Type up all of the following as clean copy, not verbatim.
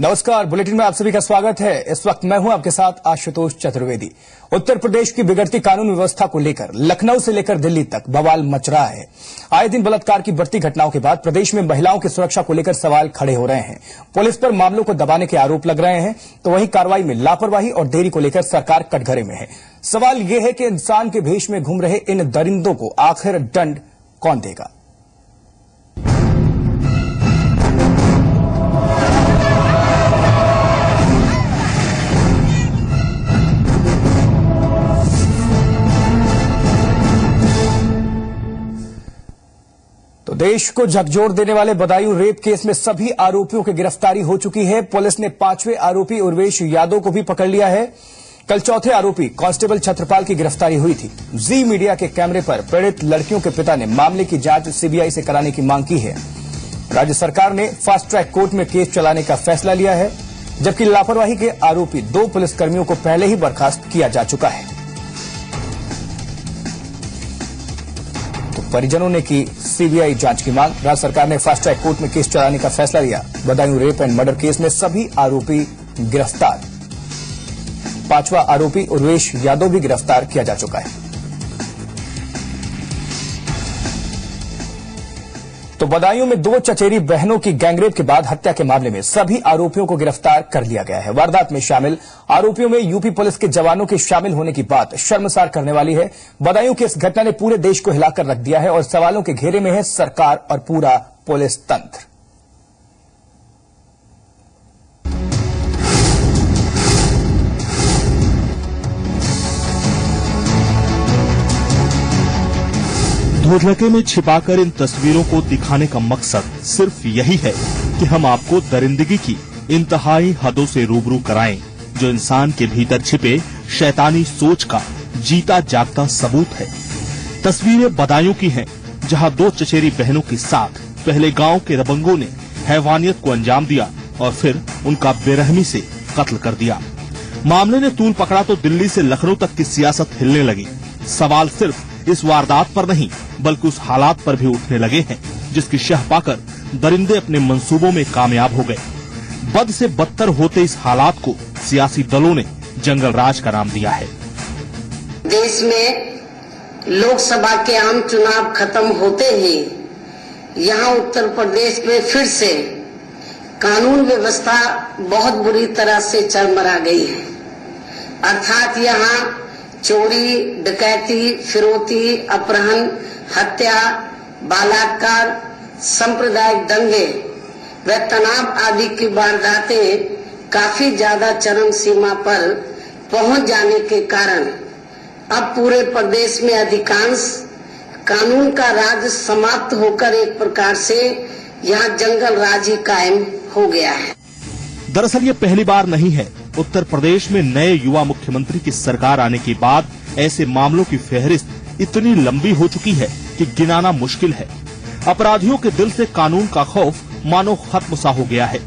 नमस्कार, बुलेटिन में आप सभी का स्वागत है। इस वक्त मैं हूं आपके साथ आशुतोष चतुर्वेदी। उत्तर प्रदेश की बिगड़ती कानून व्यवस्था को लेकर लखनऊ से लेकर दिल्ली तक बवाल मच रहा है। आए दिन बलात्कार की बढ़ती घटनाओं के बाद प्रदेश में महिलाओं की सुरक्षा को लेकर सवाल खड़े हो रहे हैं। पुलिस पर मामलों को दबाने के आरोप लग रहे हैं, तो वहीं कार्रवाई में लापरवाही और देरी को लेकर सरकार कटघरे में है। सवाल यह है कि इंसान के भेष में घूम रहे इन दरिंदों को आखिर दंड कौन देगा। तो देश को झकझोर देने वाले बदायूं रेप केस में सभी आरोपियों की गिरफ्तारी हो चुकी है। पुलिस ने 5वें आरोपी उर्वेश यादव को भी पकड़ लिया है। कल चौथे आरोपी कांस्टेबल छत्रपाल की गिरफ्तारी हुई थी। जी मीडिया के कैमरे पर पीड़ित लड़कियों के पिता ने मामले की जांच सीबीआई से कराने की मांग की है। राज्य सरकार ने फास्ट ट्रैक कोर्ट में केस चलाने का फैसला लिया है, जबकि लापरवाही के आरोपी 2 पुलिसकर्मियों को पहले ही बर्खास्त किया जा चुका है। परिजनों ने की सीबीआई जांच की मांग। राज्य सरकार ने फास्ट ट्रैक कोर्ट में केस चलाने का फैसला लिया। Badaun rape and murder case में सभी आरोपी गिरफ्तार। 5वां आरोपी उर्वेश यादव भी गिरफ्तार किया जा चुका है। तो बदायूं में 2 चचेरी बहनों की गैंगरेप के बाद हत्या के मामले में सभी आरोपियों को गिरफ्तार कर लिया गया है। वारदात में शामिल आरोपियों में यूपी पुलिस के जवानों के शामिल होने की बात शर्मसार करने वाली है। बदायूं की इस घटना ने पूरे देश को हिलाकर रख दिया है और सवालों के घेरे में है सरकार और पूरा पुलिस तंत्र। धुंधलके में छिपाकर इन तस्वीरों को दिखाने का मकसद सिर्फ यही है कि हम आपको दरिंदगी की इंतहाई हदों से रूबरू कराएं, जो इंसान के भीतर छिपे शैतानी सोच का जीता जागता सबूत है। तस्वीरें बदायूं की हैं, जहां 2 चचेरी बहनों के साथ पहले गांव के दबंगों ने हैवानियत को अंजाम दिया और फिर उनका बेरहमी से कत्ल कर दिया। मामले ने तूल पकड़ा तो दिल्ली से लखनऊ तक की सियासत हिलने लगी। सवाल सिर्फ इस वारदात पर नहीं, बल्कि उस हालात पर भी उठने लगे हैं जिसकी शह पाकर दरिंदे अपने मंसूबों में कामयाब हो गए। बद से बदतर होते इस हालात को सियासी दलों ने जंगल राज का नाम दिया है। देश में लोकसभा के आम चुनाव खत्म होते ही यहाँ उत्तर प्रदेश में फिर से कानून व्यवस्था बहुत बुरी तरह से चरमरा गई है। अर्थात यहाँ चोरी, डकैती, फिरौती, अपहरण, हत्या, बलात्कार, सांप्रदायिक दंगे व तनाव आदि की वारदातें काफी ज्यादा चरम सीमा पर पहुंच जाने के कारण अब पूरे प्रदेश में अधिकांश कानून का राज समाप्त होकर एक प्रकार से यहाँ जंगल राज ही कायम हो गया है। दरअसल ये पहली बार नहीं है। उत्तर प्रदेश में नए युवा मुख्यमंत्री की सरकार आने के बाद ऐसे मामलों की फहरिस्त इतनी लंबी हो चुकी है कि गिनाना मुश्किल है। अपराधियों के दिल से कानून का खौफ मानो खत्म सा हो गया है।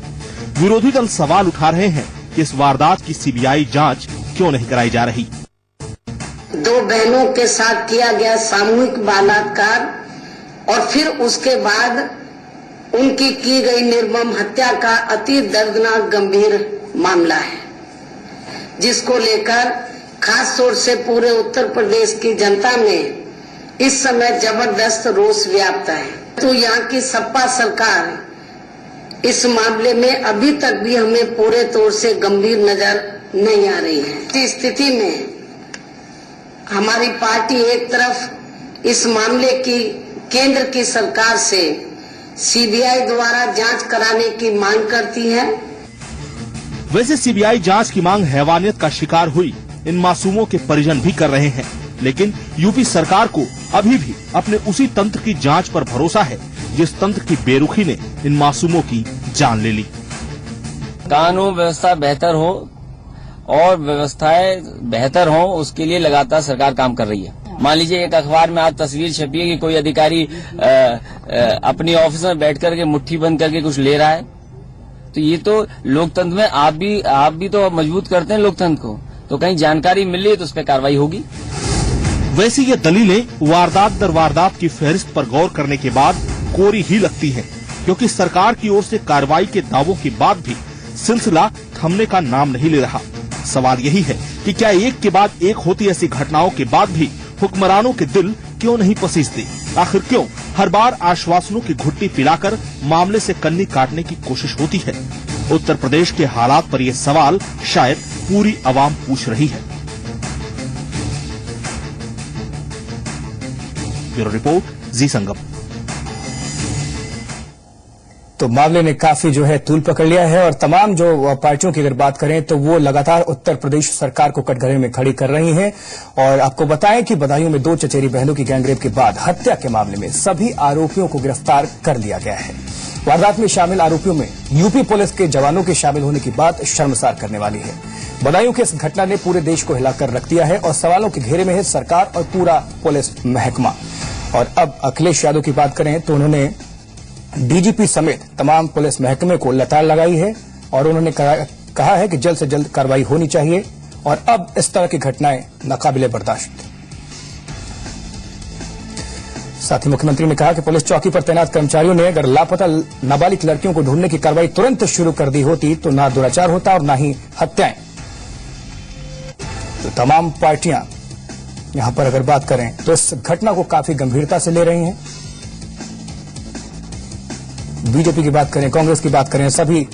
विरोधी दल सवाल उठा रहे हैं कि इस वारदात की सीबीआई जांच क्यों नहीं कराई जा रही। 2 बहनों के साथ किया गया सामूहिक बलात्कार और फिर उसके बाद उनकी की गई निर्मम हत्या का अति दर्दनाक गंभीर मामला है, जिसको लेकर खास तौर से पूरे उत्तर प्रदेश की जनता में इस समय जबरदस्त रोष व्याप्त है। तो यहाँ की सपा सरकार इस मामले में अभी तक भी हमें पूरे तौर से गंभीर नजर नहीं आ रही है। इस स्थिति में हमारी पार्टी एक तरफ इस मामले की केंद्र की सरकार से सीबीआई द्वारा जांच कराने की मांग करती है। वैसे सीबीआई जांच की मांग हैवानियत का शिकार हुई इन मासूमों के परिजन भी कर रहे हैं, लेकिन यूपी सरकार को अभी भी अपने उसी तंत्र की जांच पर भरोसा है जिस तंत्र की बेरुखी ने इन मासूमों की जान ले ली। कानून व्यवस्था बेहतर हो और व्यवस्थाएं बेहतर हो, उसके लिए लगातार सरकार काम कर रही है। मान लीजिए एक अखबार में आज तस्वीर छपी है कि कोई अधिकारी अपनी ऑफिस में बैठ करके मुट्ठी बंद करके कुछ ले रहा है, तो ये तो लोकतंत्र में आप भी तो मजबूत करते हैं लोकतंत्र को, तो कहीं जानकारी मिल रही है तो उस पर कार्रवाई होगी। वैसे ये दलीलें वारदात दर वारदात की फहरिस्त पर गौर करने के बाद कोरी ही लगती हैं, क्योंकि सरकार की ओर से कार्रवाई के दावों के बाद भी सिलसिला थमने का नाम नहीं ले रहा। सवाल यही है कि क्या एक के बाद एक होती ऐसी घटनाओं के बाद भी हुक्मरानों के दिल क्यों नहीं पसीजते? आखिर क्यों हर बार आश्वासनों की घुट्टी पिलाकर मामले से कन्नी काटने की कोशिश होती है? उत्तर प्रदेश के हालात पर यह सवाल शायद पूरी आवाम पूछ रही है। ब्यूरो रिपोर्ट, जी संगम। तो मामले ने काफी जो है तूल पकड़ लिया है और तमाम जो पार्टियों की अगर बात करें तो वो लगातार उत्तर प्रदेश सरकार को कटघरे में खड़ी कर रही हैं। और आपको बताएं कि बदायूं में 2 चचेरी बहनों की गैंगरेप के बाद हत्या के मामले में सभी आरोपियों को गिरफ्तार कर लिया गया है। वारदात में शामिल आरोपियों में यूपी पुलिस के जवानों के शामिल होने की बात शर्मसार करने वाली है। बदायूं की इस घटना ने पूरे देश को हिलाकर रख दिया है और सवालों के घेरे में है सरकार और पूरा पुलिस महकमा। और अब अखिलेश यादव की बात करें तो उन्होंने डीजीपी समेत तमाम पुलिस महकमे को लताड़ लगाई है और उन्होंने कहा है कि जल्द से जल्द कार्रवाई होनी चाहिए और अब इस तरह की घटनाएं नाकाबिले बर्दाश्त। साथ ही मुख्यमंत्री ने कहा कि पुलिस चौकी पर तैनात कर्मचारियों ने अगर लापता नाबालिग लड़कियों को ढूंढने की कार्रवाई तुरंत शुरू कर दी होती तो ना दुराचार होता और ना ही हत्याएं। तो तमाम पार्टियां यहां पर अगर बात करें तो इस घटना को काफी गंभीरता से ले रही हैं। बीजेपी की बात करें, कांग्रेस की बात करें, सभी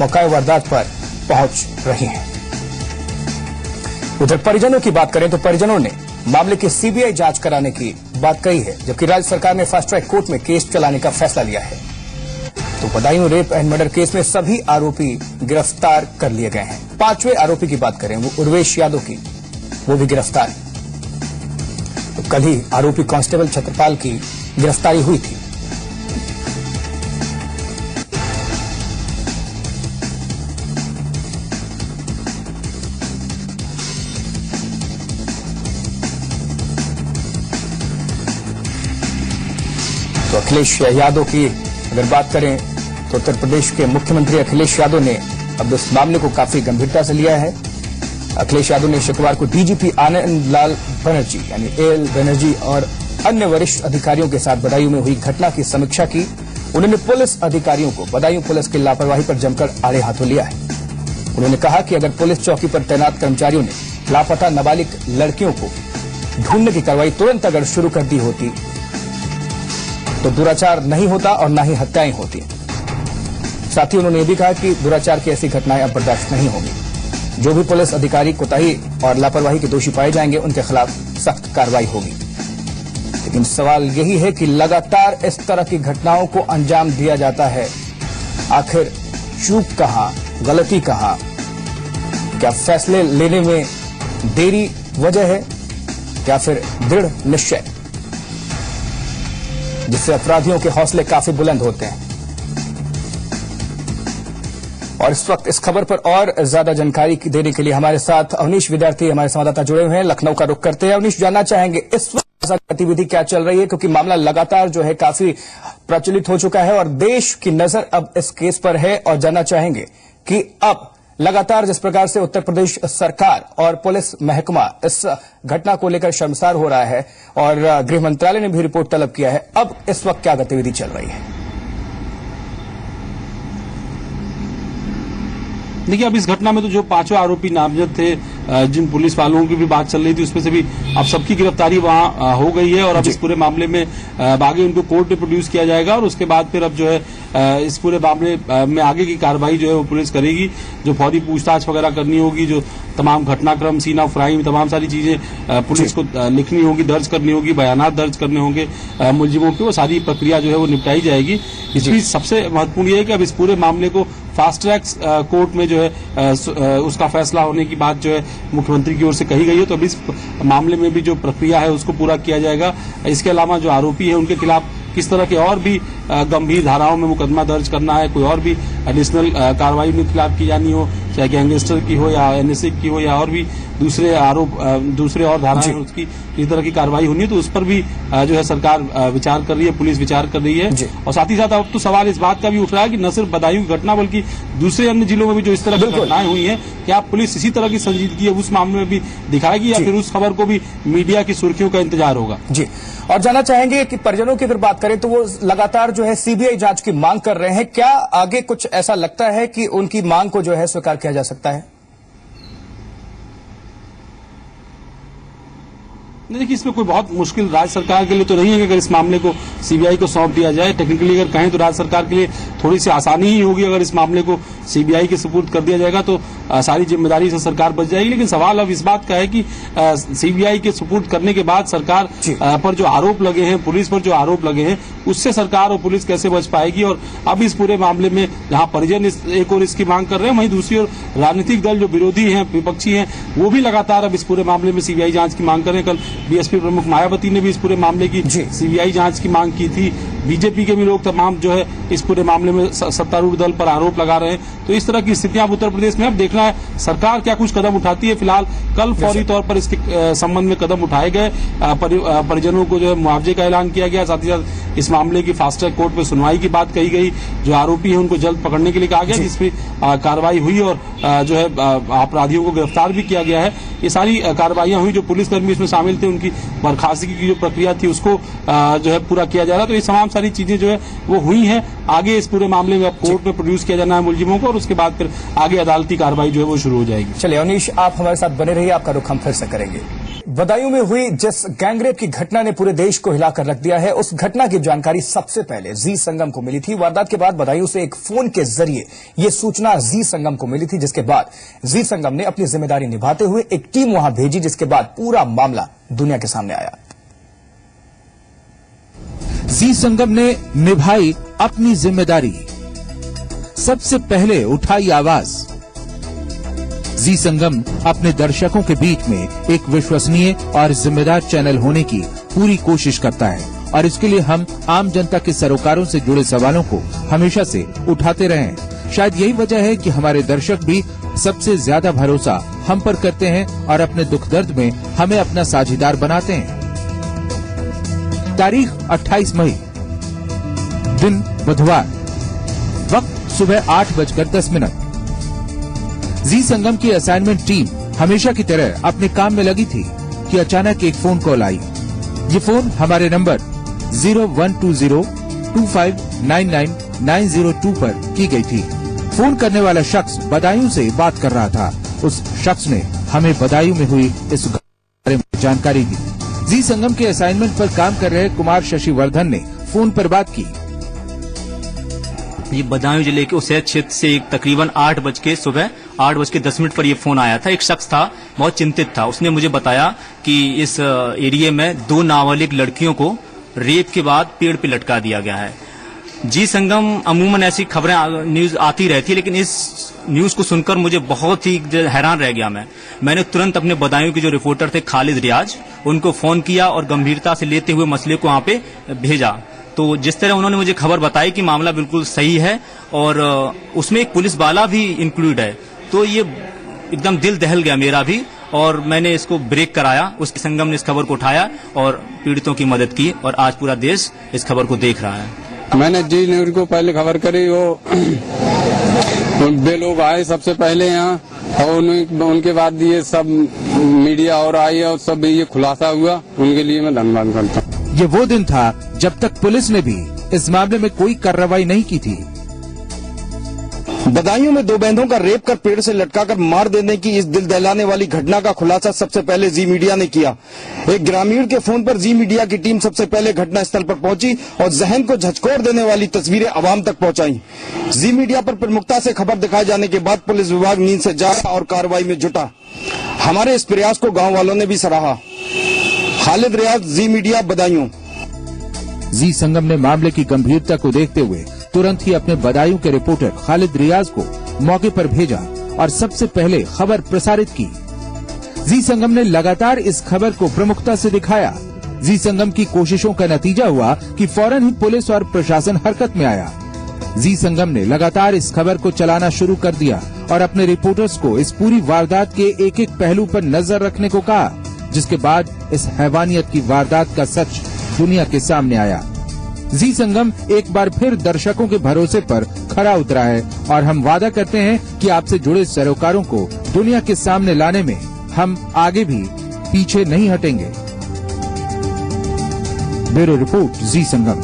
मौका वारदात पर पहुंच रही हैं। उधर परिजनों की बात करें तो परिजनों ने मामले की सीबीआई जांच कराने की बात कही है, जबकि राज्य सरकार ने फास्ट ट्रैक कोर्ट में केस चलाने का फैसला लिया है। तो Badaun rape and murder case में सभी आरोपी गिरफ्तार कर लिए गए हैं। 5वें आरोपी की बात करें, वो उर्वेश यादव की, वो भी गिरफ्तार है। तो कल ही आरोपी कांस्टेबल छत्रपाल की गिरफ्तारी हुई थी। तो अखिलेश यादव की अगर बात करें तो उत्तर प्रदेश के मुख्यमंत्री अखिलेश यादव ने अब इस मामले को काफी गंभीरता से लिया है। अखिलेश यादव ने शुक्रवार को डीजीपी आनंद लाल बनर्जी यानी एल बनर्जी और अन्य वरिष्ठ अधिकारियों के साथ बदायूं में हुई घटना की समीक्षा की। उन्होंने पुलिस अधिकारियों को बदायूं पुलिस की लापरवाही पर जमकर आड़े हाथों लिया है। उन्होंने कहा कि अगर पुलिस चौकी पर तैनात कर्मचारियों ने लापता नाबालिग लड़कियों को ढूंढने की कार्रवाई तुरंत अगर शुरू कर दी होती तो दुराचार नहीं होता और न ही हत्याएं होती। साथ ही उन्होंने यह भी कहा कि दुराचार की ऐसी घटनाएं अब बर्दाश्त नहीं होंगी। जो भी पुलिस अधिकारी कोताही और लापरवाही के दोषी पाए जाएंगे उनके खिलाफ सख्त कार्रवाई होगी। लेकिन सवाल यही है कि लगातार इस तरह की घटनाओं को अंजाम दिया जाता है। आखिर चूक कहां, गलती कहां? क्या फैसले लेने में देरी वजह है या फिर दृढ़ निश्चय जिससे अपराधियों के हौसले काफी बुलंद होते हैं? और इस वक्त इस खबर पर और ज्यादा जानकारी देने के लिए हमारे साथ अवनीश विद्यार्थी हमारे संवाददाता जुड़े हुए हैं। लखनऊ का रुख करते हैं। अवनीश, जानना चाहेंगे इस वक्त गतिविधि क्या चल रही है, क्योंकि मामला लगातार जो है काफी प्रचलित हो चुका है और देश की नजर अब इस केस पर है। और जानना चाहेंगे कि अब लगातार जिस प्रकार से उत्तर प्रदेश सरकार और पुलिस महकमा इस घटना को लेकर शर्मसार हो रहा है और गृह मंत्रालय ने भी रिपोर्ट तलब किया है, अब इस वक्त क्या गतिविधि चल रही है? देखिए, अब इस घटना में तो जो 5वें आरोपी नामजद थे, जिन पुलिस वालों की भी बात चल रही थी, उसमें से भी अब सबकी गिरफ्तारी वहां हो गई है और अब इस पूरे मामले में आगे उनको कोर्ट में प्रोड्यूस किया जाएगा और उसके बाद फिर अब जो है इस पूरे मामले में आगे की कार्रवाई जो है वो पुलिस करेगी। जो फौरी पूछताछ वगैरह करनी होगी, जो तमाम घटनाक्रम, सीन ऑफ क्राइम, तमाम सारी चीजें पुलिस को लिखनी होगी, दर्ज करनी होगी, बयानात दर्ज करने होंगे मुलजिमों की, वो सारी प्रक्रिया जो है वो निपटाई जाएगी। इसमें सबसे महत्वपूर्ण ये है कि अब इस पूरे मामले को फास्ट ट्रैक कोर्ट में जो है उसका फैसला होने की बात जो है मुख्यमंत्री की ओर से कही गई है। तो अब इस मामले में भी जो प्रक्रिया है उसको पूरा किया जाएगा। इसके अलावा जो आरोपी है उनके खिलाफ किस तरह के और भी गंभीर धाराओं में मुकदमा दर्ज करना है, कोई और भी एडिशनल कार्रवाई उनके खिलाफ की जानी हो, चाहे गैंगस्टर की हो या एनएसए की हो या और भी दूसरे और धाराएं उसकी इस तरह की कार्रवाई होनी है, तो उस पर भी जो है सरकार विचार कर रही है, पुलिस विचार कर रही है। और साथ ही साथ अब तो सवाल इस बात का भी उठ रहा है कि न सिर्फ बदायूं की घटना बल्कि दूसरे अन्य जिलों में भी जो इस तरह की घटनाएं हुई हैं, क्या पुलिस इसी तरह की संजीदगी है उस मामले में भी दिखाएगी या फिर उस खबर को भी मीडिया की सुर्खियों का इंतजार होगा? जी, और जानना चाहेंगे कि परिजनों की अगर बात करें तो वो लगातार जो है सीबीआई जांच की मांग कर रहे हैं। क्या आगे कुछ ऐसा लगता है कि उनकी मांग को जो है स्वीकार किया जा सकता है? देखिए, इसमें कोई बहुत मुश्किल राज्य सरकार के लिए तो नहीं है कि अगर इस मामले को सीबीआई को सौंप दिया जाए। टेक्निकली अगर कहें तो राज्य सरकार के लिए थोड़ी सी आसानी ही होगी। अगर इस मामले को सीबीआई के सुपुर्द कर दिया जाएगा तो सारी जिम्मेदारी से सरकार बच जाएगी। लेकिन सवाल अब इस बात का है कि सीबीआई के सुपुर्द करने के बाद सरकार पर जो आरोप लगे हैं, पुलिस पर जो आरोप लगे हैं, उससे सरकार और पुलिस कैसे बच पाएगी। और अब इस पूरे मामले में जहां परिजन एक और इसकी मांग कर रहे हैं, वहीं दूसरी ओर राजनीतिक दल जो विरोधी हैं, विपक्षी हैं, वो भी लगातार अब इस पूरे मामले में सीबीआई जांच की मांग कर रहे हैं। कल बीएसपी प्रमुख मायावती ने भी इस पूरे मामले की सीबीआई जांच की मांग की थी। बीजेपी के भी लोग तमाम जो है इस पूरे मामले में सत्तारूढ़ दल पर आरोप लगा रहे हैं। तो इस तरह की स्थितियां अब उत्तर प्रदेश में अब देखना है सरकार क्या कुछ कदम उठाती है। फिलहाल कल फौरी तौर पर इसके संबंध में कदम उठाए गए। परिजनों को जो है मुआवजे का ऐलान किया गया। साथ ही साथ इस मामले की फास्ट ट्रैक कोर्ट में सुनवाई की बात कही गई। जो आरोपी है उनको जल्द पकड़ने के लिए कहा गया, जिसपे कार्रवाई हुई और जो है अपराधियों को गिरफ्तार भी किया गया है। ये सारी कार्रवाइयां हुई। जो पुलिसकर्मी इसमें शामिल थे उनकी बर्खास्तगी की जो प्रक्रिया थी उसको जो है पूरा किया जा रहा है। तो ये तमाम सारी चीजें जो है वो हुई हैं। आगे इस पूरे मामले में अब कोर्ट में प्रोड्यूस किया जाना है मुलजिमों को और उसके बाद फिर आगे अदालती कार्रवाई जो है वो शुरू हो जाएगी। चलिए अवनीश, आप हमारे साथ बने रहिए, आपका रुख हम फिर से करेंगे। बदायूं में हुई जिस गैंगरेप की घटना ने पूरे देश को हिलाकर रख दिया है, उस घटना की जानकारी सबसे पहले जी संगम को मिली थी। वारदात के बाद बदायूं से एक फोन के जरिए यह सूचना जी संगम को मिली थी, जिसके बाद जी संगम ने अपनी जिम्मेदारी निभाते हुए एक टीम वहां भेजी, जिसके बाद पूरा मामला दुनिया के सामने आया। जी संगम ने निभाई अपनी जिम्मेदारी, सबसे पहले उठाई आवाज। जी संगम अपने दर्शकों के बीच में एक विश्वसनीय और जिम्मेदार चैनल होने की पूरी कोशिश करता है और इसके लिए हम आम जनता के सरोकारों से जुड़े सवालों को हमेशा से उठाते रहे हैं। शायद यही वजह है कि हमारे दर्शक भी सबसे ज्यादा भरोसा हम पर करते हैं और अपने दुख दर्द में हमें अपना साझीदार बनाते हैं। तारीख 28 मई, दिन बुधवार, वक्त सुबह 8:10। जी संगम की असाइनमेंट टीम हमेशा की तरह अपने काम में लगी थी कि अचानक एक फोन कॉल आई। ये फोन हमारे नंबर 012025999902 पर की गई थी। फोन करने वाला शख्स बदायूं से बात कर रहा था। उस शख्स ने हमें बदायूं में हुई इस बारे में जानकारी दी। जी संगम के असाइनमेंट पर काम कर रहे कुमार शशिवर्धन ने फोन पर बात की। ये बदायूं जिले के उसे क्षेत्र से एक तकरीबन 8:10 पर ये फोन आया था। एक शख्स था, बहुत चिंतित था। उसने मुझे बताया कि इस एरिया में 2 नाबालिग लड़कियों को रेप के बाद पेड़ पे लटका दिया गया है। जी संगम अमूमन ऐसी खबरें न्यूज आती रहती है, लेकिन इस न्यूज को सुनकर मुझे बहुत ही हैरान रह गया। मैंने तुरंत अपने बदायूं के जो रिपोर्टर थे खालिद रियाज, उनको फोन किया और गंभीरता से लेते हुए मसले को वहां पे भेजा। तो जिस तरह उन्होंने मुझे खबर बताई कि मामला बिल्कुल सही है और उसमें एक पुलिस वाला भी इंक्लूड है, तो ये एकदम दिल दहल गया मेरा भी और मैंने इसको ब्रेक कराया। उसके संगम ने इस खबर को उठाया और पीड़ितों की मदद की और आज पूरा देश इस खबर को देख रहा है। मैंने जी न्यूज को पहले खबर करी, वो वे लोग आए सबसे पहले यहाँ और उनके बाद ये सब मीडिया और आई और सब ये खुलासा हुआ। उनके लिए मैं धन्यवाद करता हूँ। ये वो दिन था जब तक पुलिस ने भी इस मामले में कोई कार्रवाई नहीं की थी। बदायूं में 2 बैंधों का रेप कर पेड़ से लटकाकर मार देने की इस दिल दहलाने वाली घटना का खुलासा सबसे पहले जी मीडिया ने किया। एक ग्रामीण के फोन पर जी मीडिया की टीम सबसे पहले घटना स्थल पर पहुंची और जहन को झकझोर देने वाली तस्वीरें आवाम तक पहुंचाई। जी मीडिया पर प्रमुखता से खबर दिखाए जाने के बाद पुलिस विभाग नींद से जागा और कार्रवाई में जुटा। हमारे इस प्रयास को गाँव वालों ने भी सराहा। खालिद रियाज, जी मीडिया, बदायूं। जी संगम ने मामले की गंभीरता को देखते हुए तुरंत ही अपने बदायूं के रिपोर्टर खालिद रियाज को मौके पर भेजा और सबसे पहले खबर प्रसारित की। जी संगम ने लगातार इस खबर को प्रमुखता से दिखाया। जी संगम की कोशिशों का नतीजा हुआ कि फौरन ही पुलिस और प्रशासन हरकत में आया। जी संगम ने लगातार इस खबर को चलाना शुरू कर दिया और अपने रिपोर्टर्स को इस पूरी वारदात के एक एक पहलू पर नजर रखने को कहा, जिसके बाद इस हैवानियत की वारदात का सच दुनिया के सामने आया। जी संगम एक बार फिर दर्शकों के भरोसे पर खरा उतरा है और हम वादा करते हैं कि आपसे जुड़े सरोकारों को दुनिया के सामने लाने में हम आगे भी पीछे नहीं हटेंगे। ब्यूरो रिपोर्ट, जी संगम।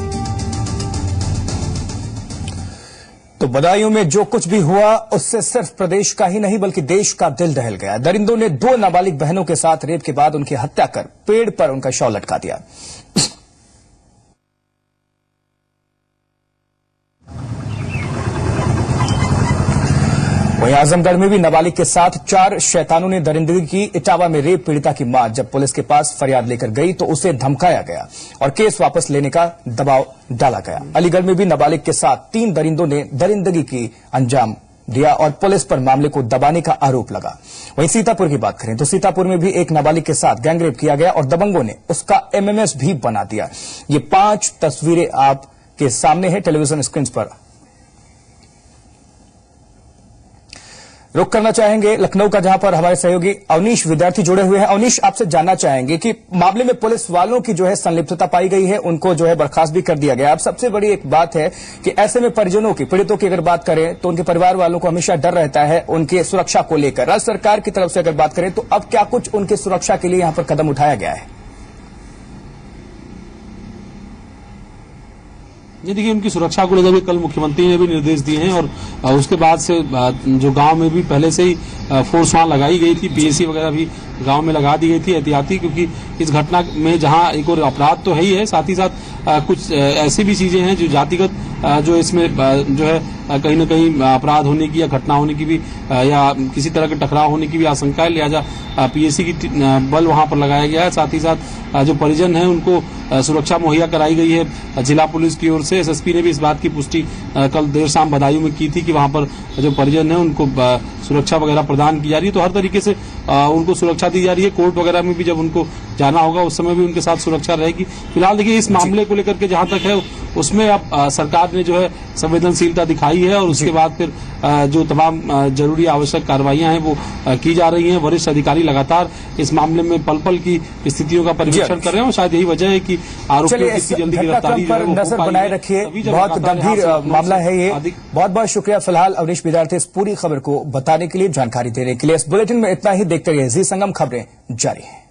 तो बदायूं में जो कुछ भी हुआ उससे सिर्फ प्रदेश का ही नहीं बल्कि देश का दिल दहल गया। दरिंदों ने 2 नाबालिग बहनों के साथ रेप के बाद उनकी हत्या कर पेड़ पर उनका शव लटका दिया। वहीं आजमगढ़ में भी नाबालिग के साथ 4 शैतानों ने दरिंदगी की। इटावा में रेप पीड़िता की मां जब पुलिस के पास फरियाद लेकर गई तो उसे धमकाया गया और केस वापस लेने का दबाव डाला गया। अलीगढ़ में भी नाबालिग के साथ 3 दरिंदों ने दरिंदगी की अंजाम दिया और पुलिस पर मामले को दबाने का आरोप लगा। वहीं सीतापुर की बात करें तो सीतापुर में भी एक नाबालिग के साथ गैंगरेप किया गया और दबंगों ने उसका एमएमएस भी बना दिया। ये 5 तस्वीरें आपके सामने है टेलीविजन स्क्रीन पर। रुख करना चाहेंगे लखनऊ का, जहां पर हमारे सहयोगी अवनीश विद्यार्थी जुड़े हुए हैं। अवनीश, आपसे जानना चाहेंगे कि मामले में पुलिस वालों की जो है संलिप्तता पाई गई है, उनको जो है बर्खास्त भी कर दिया गया। अब सबसे बड़ी एक बात है कि ऐसे में परिजनों की, पीड़ितों की अगर बात करें तो उनके परिवार वालों को हमेशा डर रहता है उनके सुरक्षा को लेकर। राज्य सरकार की तरफ से अगर बात करें तो अब क्या कुछ उनकी सुरक्षा के लिए यहां पर कदम उठाया गया है? ये देखिए, उनकी सुरक्षा को लेकर भी कल मुख्यमंत्री ने भी निर्देश दिए हैं और उसके बाद से जो गांव में भी पहले से ही फोर्स वहां लगाई गई थी, पीएसी वगैरह भी गांव में लगा दी गई थी एहतियाती, क्योंकि इस घटना में जहां एक और अपराध तो है ही है, साथ ही साथ कुछ ऐसी भी चीजें हैं जो जातिगत जो इसमें जो है कहीं न कहीं अपराध होने की या घटना होने की भी या किसी तरह के टकराव होने की भी आशंका है। लिहाजा पीएसी की बल वहां पर लगाया गया है। साथ ही साथ जो परिजन हैं उनको सुरक्षा मुहैया कराई गई है जिला पुलिस की ओर से। एसएसपी ने भी इस बात की पुष्टि कल देर शाम बदायूं में की थी कि वहां पर जो परिजन हैं उनको सुरक्षा वगैरह प्रदान की जा रही है। तो हर तरीके से उनको सुरक्षा दी जा रही है। कोर्ट वगैरह में भी जब उनको जाना होगा उस समय भी उनके साथ सुरक्षा रहेगी। फिलहाल देखिए, इस मामले को लेकर के जहां तक है उसमें अब सरकार ने जो है संवेदनशीलता दिखाई है और उसके बाद फिर जो तमाम जरूरी आवश्यक कार्रवाइयां हैं वो की जा रही हैं। वरिष्ठ अधिकारी लगातार इस मामले में पल पल की स्थितियों का परीक्षण कर रहे हैं और शायद यही वजह है कि आरोपियों की जल्दी गिरफ्तारी पर नजर बनाए रखिए। बहुत गंभीर मामला है ये। बहुत बहुत शुक्रिया फिलहाल अवनीश विद्यार्थी इस पूरी खबर को बताने के लिए, जानकारी देने के लिए। इस बुलेटिन में इतना ही। देखते रहिए जी संगम, खबरें जारी हैं।